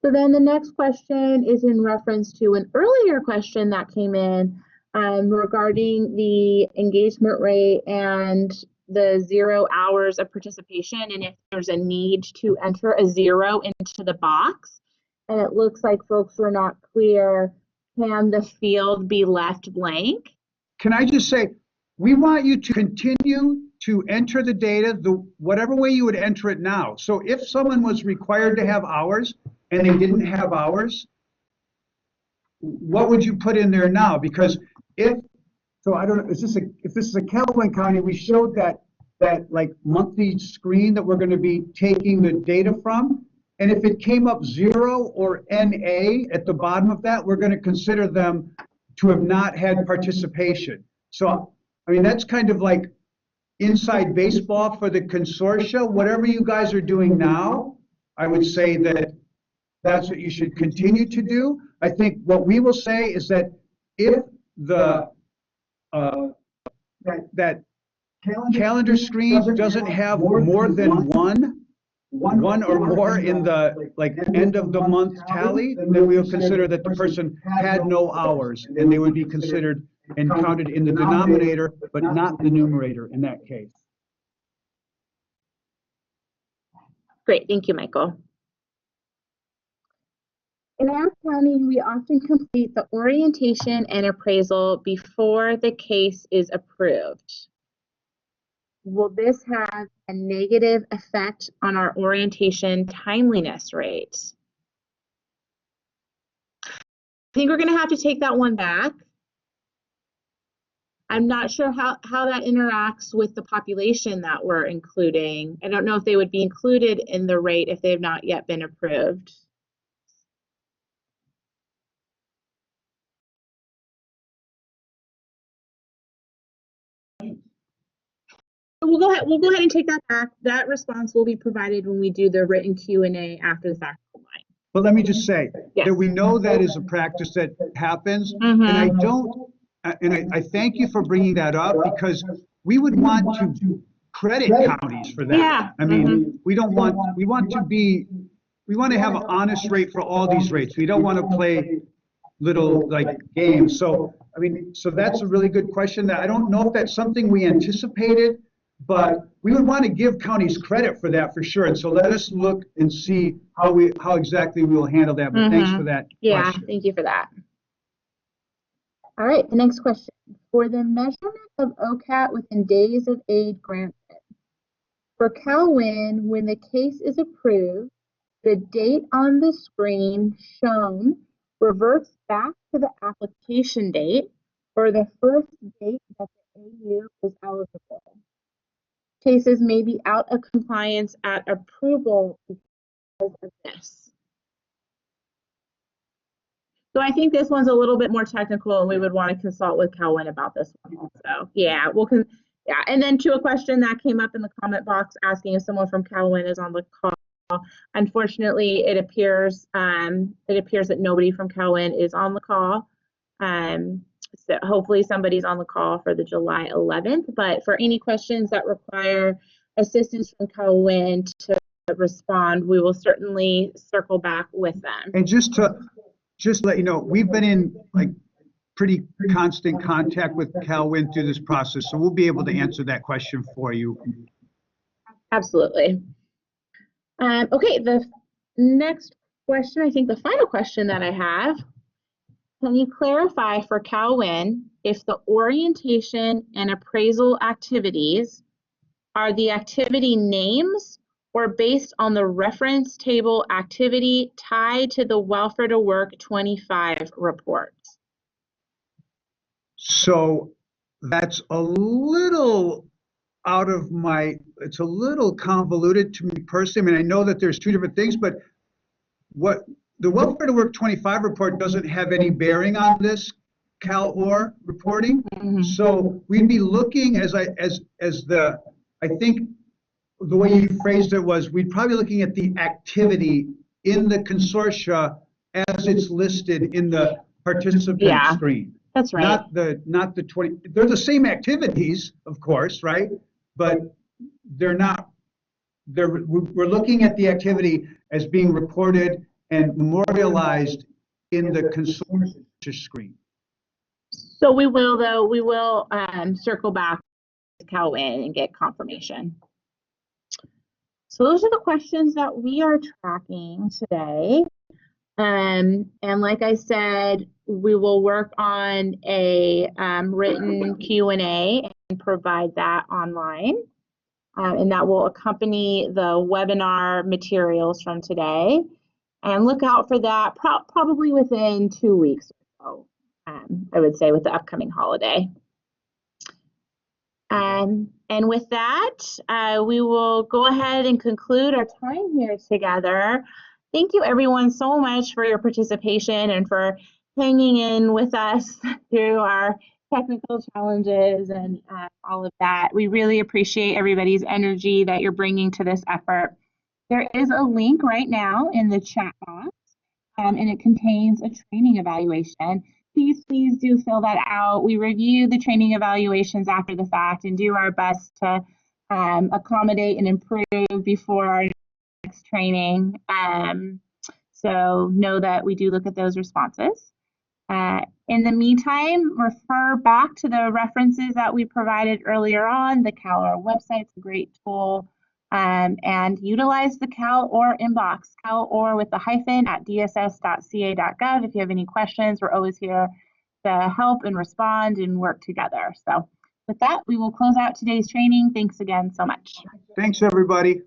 So then the next question is in reference to an earlier question that came in regarding the engagement rate and the 0 hours of participation, and if there's a need to enter a 0 into the box. And it looks like folks were not clear. Can the field be left blank? Can I just say, we want you to continue to enter the data whatever way you would enter it now. So if someone was required to have hours and they didn't have hours, what would you put in there now? Because if I don't know, if this is a CalWIN county, we showed that like monthly screen that we're going to be taking the data from. And if it came up 0 or NA at the bottom of that, we're going to consider them to have not had participation. So, I mean, that's kind of like inside baseball for the consortia. Whatever you guys are doing now, I would say that that's what you should continue to do. I think what we will say is that if the that calendar screen doesn't have more than one or more in the like end of the month tally, then we'll consider that the person had no hours, and they would be considered and counted in the denominator, but not the numerator in that case. Great, thank you, Michael. In our county, we often complete the orientation and appraisal before the case is approved. Will this have a negative effect on our orientation timeliness rate? I think we're going to have to take that one back. I'm not sure how that interacts with the population that we're including. I don't know if they would be included in the rate if they have not yet been approved. We'll go ahead and take that back. That response will be provided when we do the written Q&A after the fact. But let me just say Yes. that we know that is a practice that happens, and I thank you for bringing that up, because we would want to credit counties for that. Yeah. I mean, we want to have an honest rate for all these rates. We don't want to play little like games. So I mean, so that's a really good question. That I don't know if that's something we anticipated, but we would want to give counties credit for that for sure. And so let us look and see how exactly we will handle that. But thanks for that question. Thank you for that. All right, the next question. For the measurement of OCAT within days of aid granted, for CalWIN, when the case is approved, the date on the screen shown reverts back to the application date or the first date that the AU is eligible. Cases may be out of compliance at approval because of this. So I think this one's a little bit more technical, and we would want to consult with CalWIN about this one also. Yeah, and then to a question that came up in the comment box asking if someone from CalWIN is on the call. Unfortunately, it appears that nobody from CalWIN is on the call. So hopefully somebody's on the call for the July 11th, but for any questions that require assistance from CalWIN to respond, we will certainly circle back with them. And just to let you know, we've been in like pretty constant contact with CalWIN through this process, so we'll be able to answer that question for you. Absolutely. Okay, the next question, I think the final question that I have, can you clarify for CalWIN if the orientation and appraisal activities are the activity names or based on the reference table activity tied to the Welfare to Work 25 reports? So that's a little out of it's a little convoluted to me personally. I mean, I know that there's two different things, but what the Welfare to Work 25 report doesn't have any bearing on this Cal-OAR reporting. So we'd be looking I think the way you phrased it was, we'd probably looking at the activity in the consortia as it's listed in the participant screen. That's right. Not the 20. They're the same activities, of course, right? But they're not. We're looking at the activity as being reported and memorialized in the consortia screen. So we will circle back to CalWIN and get confirmation. So those are the questions that we are tracking today. And like I said, we will work on a written Q&A and provide that online. And that will accompany the webinar materials from today. And look out for that probably within 2 weeks or so, I would say, with the upcoming holiday. And with that, we will go ahead and conclude our time here together. Thank you everyone so much for your participation and for hanging in with us through our technical challenges and all of that. We really appreciate everybody's energy that you're bringing to this effort. There is a link right now in the chat box, and it contains a training evaluation. Please do fill that out. We review the training evaluations after the fact and do our best to accommodate and improve before our next training. So know that we do look at those responses. In the meantime, refer back to the references that we provided earlier on. The Cal-OAR website's a great tool. And utilize the Cal-OAR inbox, Cal-OAR with the hyphen at dss.ca.gov. If you have any questions, we're always here to help and respond and work together. So with that, we will close out today's training. Thanks again so much. Thanks, everybody.